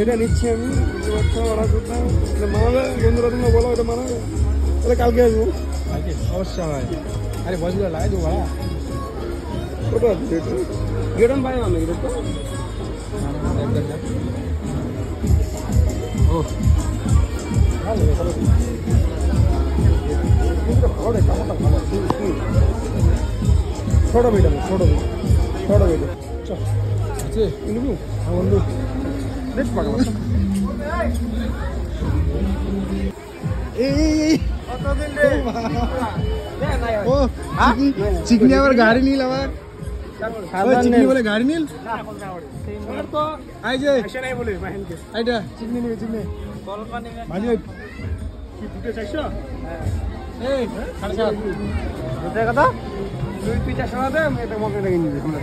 এটা নিচ্ছি আমি অর্ডার করতাম মানাবে বন্ধুরা তোমরা বলো এটা মানাবে তাহলে কালকে আসবো অবশ্যই আরে বসলে লাগাই দেবো ভাড়া কত আছে গেটন ভাই আমি দেখো ও ভালো ভালো ভালো রে কামটা ভালো ছোট বেটা চল আছে নিবু বন্ধু দেখ পাগল এই কতদিন রে ও চিকনি আবার গাড়ি নিল আবার চিকনি বলে গাড়ি নিল তো আই যে নাই বলে মাহিনকে আইটা চিকনি নিবে চিকনি ভাজি কি দুটো 400 এই 750 দুটো কত তুই 400 দে এটা মগে লাগি নিবি আমরা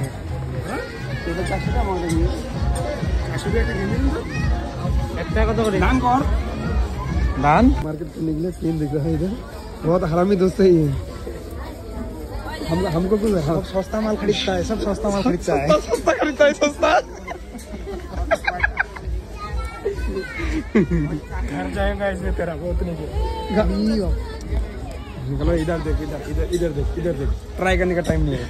হ্যাঁ তোর 400 টাকা মগে নিবি 400 টাকা কিনে নিবি একটা কত করে দাম কর दान मार्केट से निकले तीन दिख रहा है इधर बहुत हरामी दोस्त है ये हमको कुछ सब सस्ता माल खरीदता है सब सस्ता माल खरीदता है सस्ता खरीदता है सस्ता घर जाएगा इसमें तेरा बहुत नहीं चलो इधर देख इधर देख ट्राई करने का टाइम नहीं है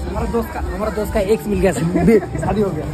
हमारा दोस्त का एक्स मिल गया शादी हो गया